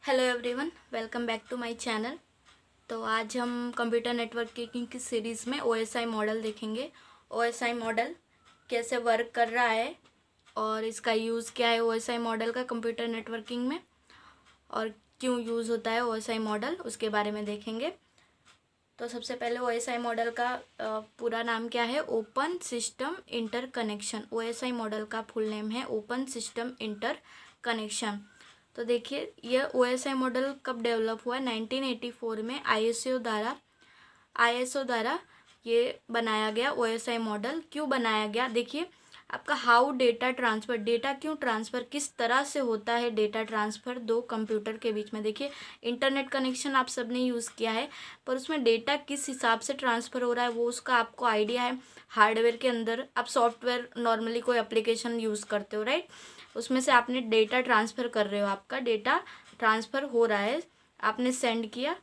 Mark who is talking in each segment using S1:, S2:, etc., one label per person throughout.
S1: Hello everyone, welcome back to my channel. तो आज हम कंप्यूटर नेटवर्किंग की सीरीज़ में ओएसआई मॉडल देखेंगे। ओएसआई मॉडल कैसे वर्क कर रहा है और इसका यूज़ क्या है ओएसआई मॉडल का कंप्यूटर नेटवर्किंग में, और क्यों यूज़ होता है ओएसआई मॉडल, उसके बारे में देखेंगे। तो सबसे पहले ओएसआई मॉडल का पूरा नाम क्या है? Open system inter connection. OSI model का फुल नेम है ओपन सिस्टम इंटर कनेक्शन। तो देखिए, यह ओएसआई मॉडल कब डेवलप हुआ? 1984 में आईएसओ द्वारा ये बनाया गया ओएसआई मॉडल। क्यों बनाया गया? देखिए, आपका हाउ डेटा ट्रांसफ़र, डेटा क्यों ट्रांसफ़र, किस तरह से होता है डेटा ट्रांसफ़र दो कंप्यूटर के बीच में। देखिए, इंटरनेट कनेक्शन आप सबने यूज़ किया है, पर उसमें डेटा किस हिसाब से ट्रांसफ़र हो रहा है वो उसका आपको आइडिया है। हार्डवेयर के अंदर आप सॉफ्टवेयर नॉर्मली कोई एप्लीकेशन यूज़ करते हो, राइट? उसमें से आपने डेटा ट्रांसफ़र कर रहे हो, आपका डेटा ट्रांसफ़र हो रहा है, आपने सेंड किया,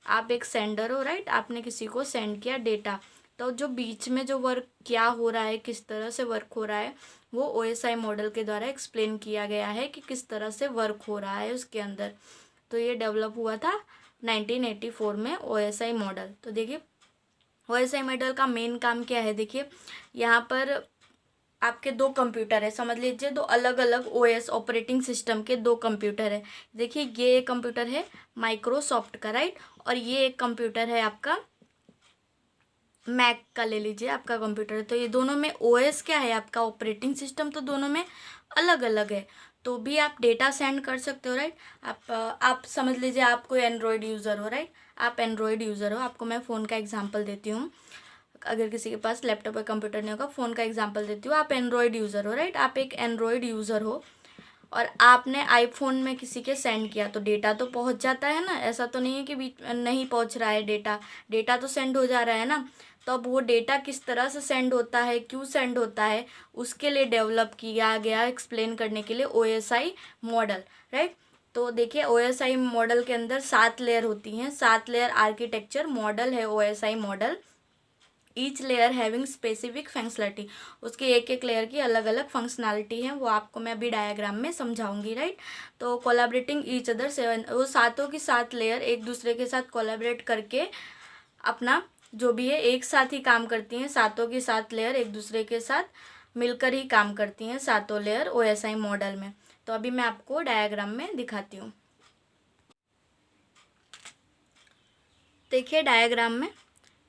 S1: आप एक सेंडर हो, राइट? आपने किसी को सेंड किया डेटा। तो जो बीच में जो वर्क क्या हो रहा है, किस तरह से वर्क हो रहा है, वो ओएसआई मॉडल के द्वारा एक्सप्लेन किया गया है कि किस तरह से वर्क हो रहा है उसके अंदर। तो ये डेवलप हुआ था 1984 में ओएसआई मॉडल। तो देखिए, ओएसआई मॉडल का मेन काम क्या है? देखिए, यहाँ पर आपके दो कंप्यूटर है, समझ लीजिए दो अलग अलग ओएस ऑपरेटिंग सिस्टम के दो कंप्यूटर है। देखिए, ये एक कंप्यूटर है माइक्रोसॉफ्ट का, राइट? और ये एक कंप्यूटर है आपका मैक का, ले लीजिए आपका कंप्यूटर है। तो ये दोनों में ओएस क्या है? आपका ऑपरेटिंग सिस्टम तो दोनों में अलग अलग है, तो भी आप डेटा सेंड कर सकते हो, राइट? आप समझ लीजिए आप कोई एंड्रॉयड यूज़र हो, राइट? आप एंड्रॉयड यूज़र हो, आपको मैं फ़ोन का एग्जांपल देती हूँ। अगर किसी के पास लैपटॉप या कंप्यूटर नहीं होगा, फ़ोन का एग्जांपल देती हूँ। आप एंड्रॉयड यूज़र हो, राइट? आप एक एंड्रॉयड यूज़र हो और आपने आईफोन में किसी के सेंड किया, तो डेटा तो पहुंच जाता है ना। ऐसा तो नहीं है कि बीच नहीं पहुंच रहा है डेटा, डेटा तो सेंड हो जा रहा है ना। तो अब वो डेटा किस तरह से सेंड होता है, क्यों सेंड होता है, उसके लिए डेवलप किया गया एक्सप्लेन करने के लिए ओएसआई मॉडल, राइट? तो देखिए, ओएसआई मॉडल के अंदर 7 लेयर होती हैं, 7 लेयर आर्किटेक्चर मॉडल है OSI model. Each layer having specific functionality, उसकी एक एक लेयर की अलग अलग फंक्शनलिटी है, वो आपको मैं अभी डायग्राम में समझाऊंगी, राइट? तो कोलैबोरेटिंग ईच अदर 7, वो सातों की 7 लेयर एक दूसरे के साथ कोलैबोरेट करके अपना जो भी है एक साथ ही काम करती हैं। सातों की 7 लेयर एक दूसरे के साथ मिलकर ही काम करती हैं, सातों लेयर ओएसआई मॉडल में। तो अभी मैं आपको डायग्राम में दिखाती हूँ। देखिए, डायग्राम में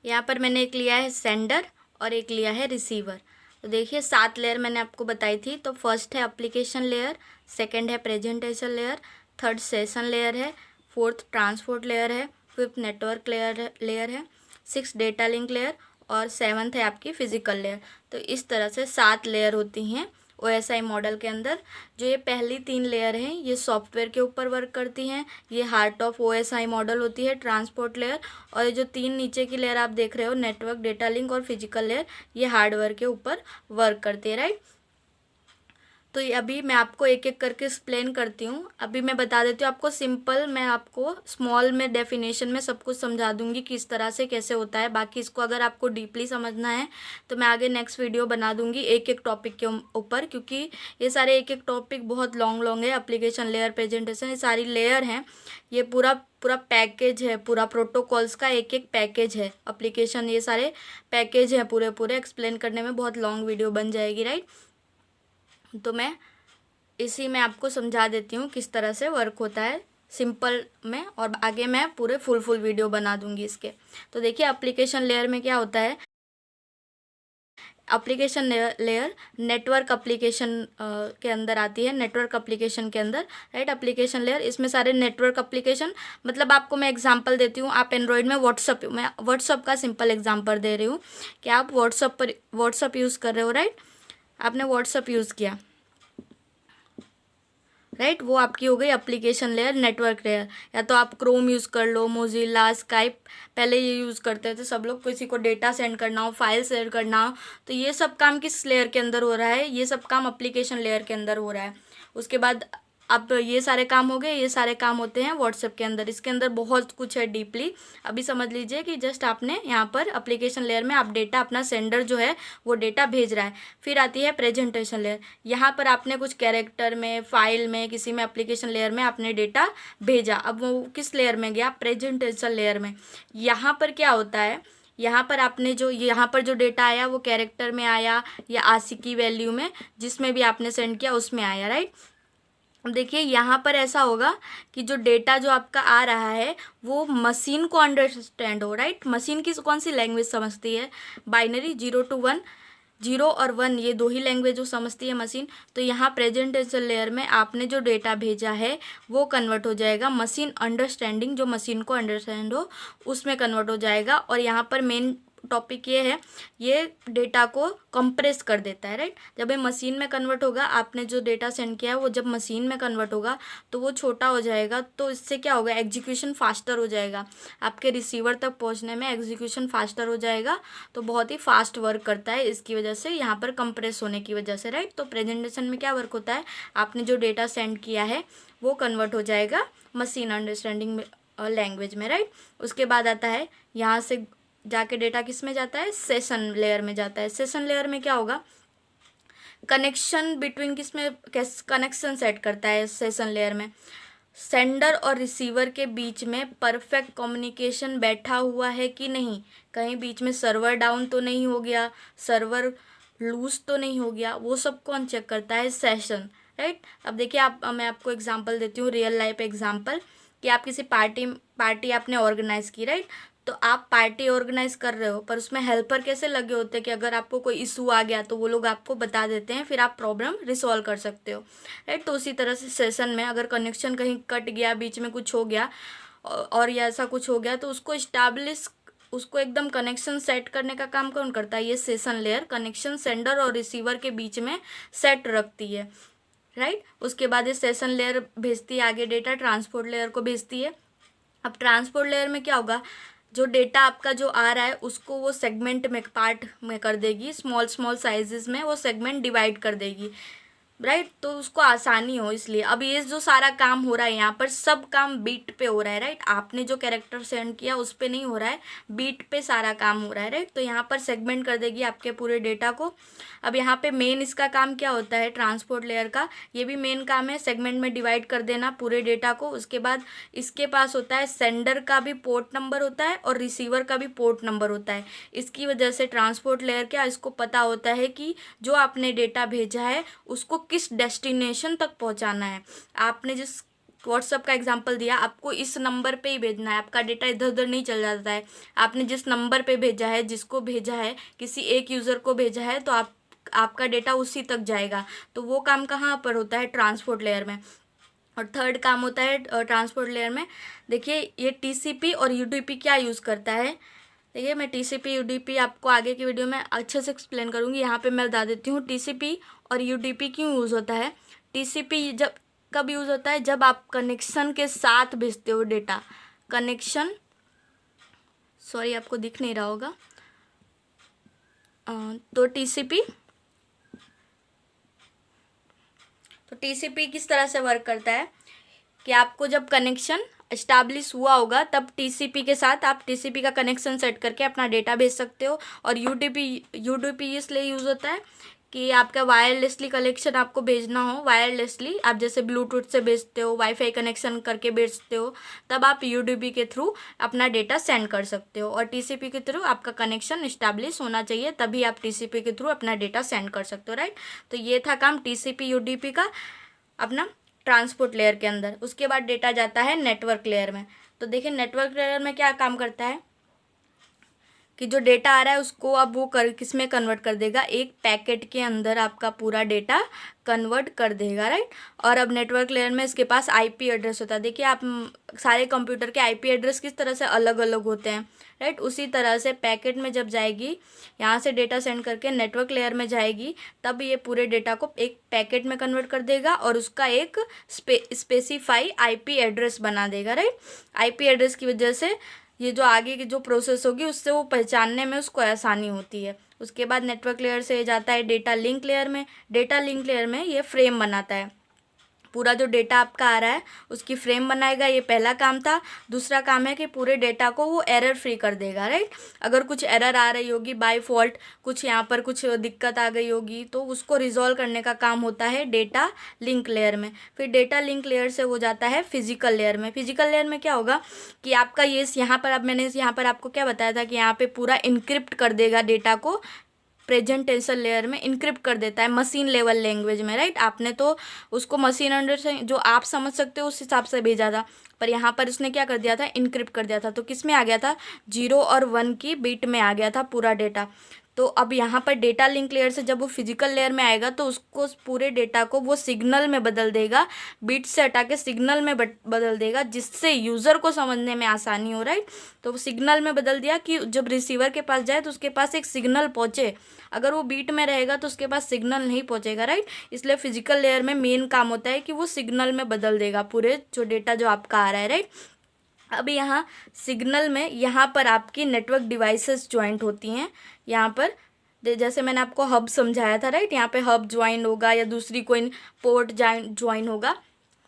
S1: यहाँ पर मैंने एक लिया है सेंडर और एक लिया है रिसीवर। तो देखिए, 7 लेयर मैंने आपको बताई थी। तो फर्स्ट है एप्लीकेशन लेयर, सेकंड है presentation layer, third session layer है, फोर्थ ट्रांसपोर्ट लेयर है, फिफ्थ नेटवर्क लेयर है, सिक्स डेटा लिंक लेयर और सेवन्थ है आपकी फिजिकल लेयर। तो इस तरह से 7 लेयर होती हैं ओएसआई मॉडल के अंदर। जो ये पहली 3 लेयर हैं ये सॉफ्टवेयर के ऊपर वर्क करती हैं, ये हार्ट ऑफ ओएसआई मॉडल होती है ट्रांसपोर्ट लेयर। और ये जो 3 नीचे की लेयर आप देख रहे हो, नेटवर्क, डेटा लिंक और फिजिकल लेयर, ये हार्डवेयर के ऊपर वर्क करती है, राइट? तो ये अभी मैं आपको एक एक करके एक्सप्लेन करती हूँ। अभी मैं बता देती हूँ आपको सिंपल, मैं आपको स्मॉल में डेफिनेशन में सब कुछ समझा दूंगी किस तरह से कैसे होता है। बाकी इसको अगर आपको डीपली समझना है तो मैं आगे नेक्स्ट वीडियो बना दूंगी एक एक टॉपिक के ऊपर, क्योंकि ये सारे एक एक टॉपिक बहुत लॉन्ग लॉन्ग है। एप्लीकेशन लेयर, प्रेजेंटेशन, ये सारी लेयर हैं, ये पूरा पूरा पैकेज है, पूरा प्रोटोकॉल्स का एक एक पैकेज है एप्लीकेशन, ये सारे पैकेज हैं पूरे पूरे। एक्सप्लेन करने में बहुत लॉन्ग वीडियो बन जाएगी, राइट? तो मैं इसी में आपको समझा देती हूँ किस तरह से वर्क होता है सिंपल में, और आगे मैं पूरे फुल वीडियो बना दूंगी इसके। तो देखिए, एप्लीकेशन लेयर में क्या होता है? एप्लीकेशन लेयर नेटवर्क एप्लीकेशन के अंदर आती है, नेटवर्क एप्लीकेशन के अंदर, राइट? एप्लीकेशन लेयर, इसमें सारे नेटवर्क एप्लीकेशन, मतलब आपको मैं एग्जांपल देती हूँ। आप एंड्रॉयड में मैं व्हाट्सअप का सिंपल एग्जांपल दे रही हूँ कि आप व्हाट्सअप यूज़ कर रहे हो, राइट? आपने व्हाट्सअप यूज़ किया, राइट? वो आपकी हो गई एप्लीकेशन लेयर, नेटवर्क लेयर। या तो आप क्रोम यूज़ कर लो, मोजिला, स्काइप, पहले ये यूज़ करते थे सब लोग। किसी को डेटा सेंड करना हो, फाइल शेयर करना हो, तो ये सब काम किस लेयर के अंदर हो रहा है? ये सब काम एप्लीकेशन लेयर के अंदर हो रहा है। उसके बाद अब ये सारे काम हो गए, ये सारे काम होते हैं व्हाट्सएप के अंदर। इसके अंदर बहुत कुछ है डीपली, अभी समझ लीजिए कि जस्ट आपने यहाँ पर एप्लीकेशन लेयर में आप डेटा, अपना सेंडर जो है वो डेटा भेज रहा है। फिर आती है प्रेजेंटेशन लेयर। यहाँ पर आपने कुछ कैरेक्टर में, फाइल में, किसी में एप्लीकेशन लेयर में आपने डेटा भेजा। अब वो किस लेयर में गया? प्रेजेंटेशन लेयर में। यहाँ पर क्या होता है, यहाँ पर आपने जो यहाँ पर जो डेटा आया वो कैरेक्टर में आया या आशिकी वैल्यू में, जिसमें भी आपने सेंड किया उसमें आया, राइट। अब देखिए यहाँ पर ऐसा होगा कि जो डेटा जो आपका आ रहा है वो मशीन को अंडरस्टैंड हो, राइट। मशीन की कौन सी लैंग्वेज समझती है? बाइनरी, 0 to 1, 0 और 1, ये दो ही लैंग्वेज जो समझती है मशीन। तो यहाँ प्रेजेंटेशन लेयर में आपने जो डेटा भेजा है वो कन्वर्ट हो जाएगा मशीन अंडरस्टैंडिंग, जो मशीन को अंडरस्टैंड हो उसमें कन्वर्ट हो जाएगा। और यहाँ पर मेन टॉपिक ये है, ये डेटा को कंप्रेस कर देता है, राइट। जब ये मशीन में कन्वर्ट होगा, आपने जो डेटा सेंड किया है वो जब मशीन में कन्वर्ट होगा तो वो छोटा हो जाएगा। तो इससे क्या होगा? एग्जीक्यूशन फास्टर हो जाएगा, आपके रिसीवर तक पहुंचने में एग्जीक्यूशन फास्टर हो जाएगा। तो बहुत ही फास्ट वर्क करता है इसकी वजह से, यहाँ पर कंप्रेस होने की वजह से, राइट। तो प्रेजेंटेशन में क्या वर्क होता है? आपने जो डेटा सेंड किया है वो कन्वर्ट हो जाएगा मशीन अंडरस्टैंडिंग लैंग्वेज में, राइट। उसके बाद आता है, यहाँ से जाके डेटा किस में जाता है? सेशन लेयर में जाता है। सेशन लेयर में क्या होगा? कनेक्शन बिटवीन, किस में कनेक्शन सेट करता है सेशन लेयर में? सेंडर और रिसीवर के बीच में परफेक्ट कम्युनिकेशन बैठा हुआ है कि नहीं, कहीं बीच में सर्वर डाउन तो नहीं हो गया, सर्वर लूज तो नहीं हो गया, वो सब कौन चेक करता है? Session, right. अब देखिए मैं आपको एग्जांपल देती हूँ, रियल लाइफ एग्जांपल, कि आप किसी पार्टी आपने ऑर्गेनाइज की, राइट। तो आप पार्टी ऑर्गेनाइज कर रहे हो, पर उसमें हेल्पर कैसे लगे होते हैं कि अगर आपको कोई इशू आ गया तो वो लोग आपको बता देते हैं, फिर आप प्रॉब्लम रिसॉल्व कर सकते हो, राइट। तो उसी तरह से सेशन में अगर कनेक्शन कहीं कट गया, बीच में कुछ हो गया और या ऐसा कुछ हो गया, तो उसको एकदम कनेक्शन सेट करने का काम कौन करता है? ये सेशन लेयर कनेक्शन सेंडर और रिसीवर के बीच में सेट रखती है, राइट। उसके बाद ये सेशन लेयर भेजती है आगे डेटा, ट्रांसपोर्ट लेयर को भेजती है। अब ट्रांसपोर्ट लेयर में क्या होगा? जो डेटा आपका जो आ रहा है उसको वो सेगमेंट में, पार्ट में कर देगी, स्मॉल स्मॉल साइजेस में वो सेगमेंट डिवाइड कर देगी, राइट। तो उसको आसानी हो इसलिए। अब ये जो सारा काम हो रहा है यहाँ पर, सब काम बीट पे हो रहा है, राइट। आपने जो कैरेक्टर सेंड किया उस पे नहीं हो रहा है, बीट पे सारा काम हो रहा है, राइट। तो यहाँ पर सेगमेंट कर देगी आपके पूरे डेटा को। अब यहाँ पे मेन इसका काम क्या होता है? ट्रांसपोर्ट लेयर का ये भी मेन काम है, सेगमेंट में डिवाइड कर देना पूरे डेटा को। उसके बाद इसके पास होता है सेंडर का भी पोर्ट नंबर होता है और रिसीवर का भी पोर्ट नंबर होता है। इसकी वजह से ट्रांसपोर्ट लेयर क्या, इसको पता होता है कि जो आपने डेटा भेजा है उसको किस डेस्टिनेशन तक पहुंचाना है। आपने जिस व्हाट्सअप का एग्जांपल दिया, आपको इस नंबर पे ही भेजना है, आपका डेटा इधर उधर नहीं चल जाता है। आपने जिस नंबर पे भेजा है, जिसको भेजा है, किसी एक यूज़र को भेजा है, तो आपका डेटा उसी तक जाएगा। तो वो काम कहाँ पर होता है? ट्रांसपोर्ट लेयर में। और थर्ड काम होता है ट्रांसपोर्ट लेयर में, देखिए ये टीसीपी और यूडीपी क्या यूज़ करता है। देखिए मैं टीसीपी यूडीपी आपको आगे की वीडियो में अच्छे से एक्सप्लेन करूँगी, यहाँ पे मैं बता देती हूँ टीसीपी और यूडीपी क्यों यूज़ होता है। टीसीपी जब कब यूज़ होता है? जब आप कनेक्शन के साथ भेजते हो डेटा। कनेक्शन, सॉरी आपको दिख नहीं रहा होगा, तो टीसीपी किस तरह से वर्क करता है कि आपको जब कनेक्शन एस्टैब्लिश हुआ होगा तब टीसीपी के साथ आप टीसीपी का कनेक्शन सेट करके अपना डेटा भेज सकते हो। और यूडीपी इसलिए यूज़ होता है कि आपका वायरलेसली कनेक्शन आपको भेजना हो, वायरलेसली आप जैसे ब्लूटूथ से भेजते हो, वाईफाई कनेक्शन करके भेजते हो, तब आप यूडीपी के थ्रू अपना डेटा सेंड कर सकते हो। और टीसीपी के थ्रू आपका कनेक्शन इस्टेब्लिश होना चाहिए, तभी आप टीसीपी के थ्रू अपना डेटा सेंड कर सकते हो, राइट। तो ये था काम टीसीपी यूडीपी का अपना ट्रांसपोर्ट लेयर के अंदर। उसके बाद डेटा जाता है नेटवर्क लेयर में। तो देखिए नेटवर्क लेयर में क्या काम करता है कि जो डेटा आ रहा है उसको अब वो किस में कन्वर्ट कर देगा? एक पैकेट के अंदर आपका पूरा डेटा कन्वर्ट कर देगा, राइट। और अब नेटवर्क लेयर में इसके पास आईपी एड्रेस होता है। देखिए आप सारे कंप्यूटर के आईपी एड्रेस किस तरह से अलग अलग होते हैं, राइट। उसी तरह से पैकेट में जब जाएगी, यहाँ से डेटा सेंड करके नेटवर्क लेयर में जाएगी, तब ये पूरे डेटा को एक पैकेट में कन्वर्ट कर देगा और उसका एक स्पेसिफाई आईपी एड्रेस बना देगा, राइट। आईपी एड्रेस की वजह से ये जो आगे की जो प्रोसेस होगी उससे वो पहचानने में उसको आसानी होती है। उसके बाद नेटवर्क लेयर से जाता है डेटा लिंक लेयर में। डेटा लिंक लेयर में ये फ्रेम बनाता है। पूरा जो डेटा आपका आ रहा है उसकी फ्रेम बनाएगा, ये पहला काम था। दूसरा काम है कि पूरे डेटा को वो एरर फ्री कर देगा, राइट। अगर कुछ एरर आ रही होगी बाय फॉल्ट, कुछ यहाँ पर कुछ दिक्कत आ गई होगी, तो उसको रिजॉल्व करने का काम होता है डेटा लिंक लेयर में। फिर डेटा लिंक लेयर से हो जाता है फिजिकल लेयर में। फिजिकल लेयर में क्या होगा कि आपका ये यहाँ पर, अब मैंने यहाँ पर आपको क्या बताया था कि यहाँ पे पूरा इनक्रिप्ट कर देगा डेटा को, प्रेजेंटेशन लेयर में इनक्रिप्ट कर देता है मशीन लेवल लैंग्वेज में, राइट। आपने तो उसको मशीन अंडरस्टैंडिंग जो आप समझ सकते हो उस हिसाब से भेजा था, पर यहाँ पर उसने क्या कर दिया था, इनक्रिप्ट कर दिया था। तो किस में आ गया था, 0 और 1 की बिट में आ गया था पूरा डेटा। तो अब यहाँ पर डेटा लिंक लेयर से जब वो फिजिकल लेयर में आएगा तो उसको पूरे डेटा को वो सिग्नल में बदल देगा, बिट से हटा के सिग्नल में बदल देगा, जिससे यूज़र को समझने में आसानी हो, राइट। तो वो सिग्नल में बदल दिया कि जब रिसीवर के पास जाए तो उसके पास एक सिग्नल पहुँचे। अगर वो बीट में रहेगा तो उसके पास सिग्नल नहीं पहुँचेगा, राइट। इसलिए फिजिकल लेयर में मेन काम होता है कि वो सिग्नल में बदल देगा पूरे जो डेटा जो आपका आ रहा है, राइट। अब यहाँ सिग्नल में यहाँ पर आपकी नेटवर्क डिवाइसेस ज्वाइंट होती हैं। यहाँ पर जैसे मैंने आपको हब समझाया था, राइट, यहाँ पे हब ज्वाइन होगा या दूसरी कोई पोर्ट ज्वाइन होगा।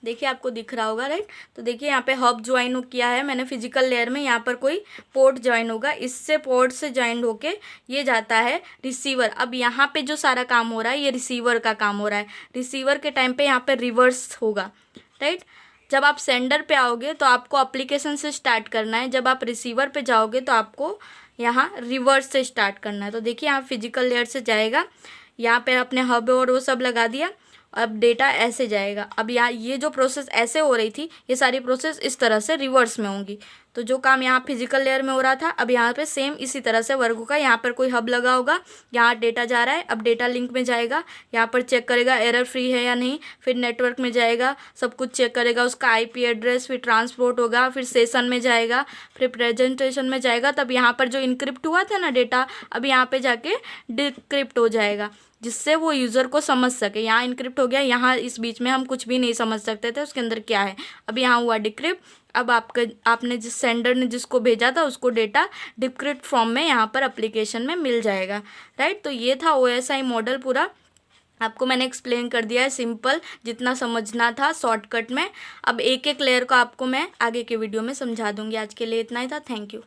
S1: देखिए आपको दिख रहा होगा, राइट। तो देखिए यहाँ पे हब ज्वाइन किया है मैंने फिजिकल लेयर में, यहाँ पर कोई पोर्ट ज्वाइन होगा, इससे पोर्ट से ज्वाइन होके ये जाता है रिसीवर। अब यहाँ पे जो सारा काम हो रहा है ये रिसीवर का काम हो रहा है। रिसीवर के टाइम पे यहाँ पे रिवर्स होगा, राइट। जब आप सेंडर पे आओगे तो आपको एप्लीकेशन से स्टार्ट करना है, जब आप रिसीवर पे जाओगे तो आपको यहाँ रिवर्स से स्टार्ट करना है। तो देखिए यहाँ फिजिकल लेयर से जाएगा, यहाँ पे आपने हब और वो सब लगा दिया, अब डेटा ऐसे जाएगा। अब यहाँ ये जो प्रोसेस ऐसे हो रही थी ये सारी प्रोसेस इस तरह से रिवर्स में होंगी। तो जो काम यहाँ फिजिकल लेयर में हो रहा था अब यहाँ पे सेम इसी तरह से वर्क होगा। यहाँ पर कोई हब लगा होगा, यहाँ डेटा जा रहा है, अब डेटा लिंक में जाएगा, यहाँ पर चेक करेगा एरर फ्री है या नहीं, फिर नेटवर्क में जाएगा, सब कुछ चेक करेगा, उसका आईपी एड्रेस, फिर ट्रांसपोर्ट होगा, फिर सेशन में जाएगा, फिर प्रेजेंटेशन में जाएगा। तब यहाँ पर जो इनक्रिप्ट हुआ था ना डेटा, अब यहाँ पे जाके डिक्रिप्ट हो जाएगा, जिससे वो यूज़र को समझ सके। यहाँ इनक्रिप्ट हो गया, यहाँ इस बीच में हम कुछ भी नहीं समझ सकते थे उसके अंदर क्या है। अब यहाँ हुआ डिक्रिप्ट। अब आपने जिस सेंडर ने जिसको भेजा था उसको डेटा डिक्रिप्ट फॉर्म में यहाँ पर एप्लीकेशन में मिल जाएगा, राइट। तो ये था OSI मॉडल पूरा, आपको मैंने एक्सप्लेन कर दिया है सिंपल, जितना समझना था शॉर्टकट में। अब एक एक लेयर को आपको मैं आगे के वीडियो में समझा दूंगी। आज के लिए इतना ही था, थैंक यू।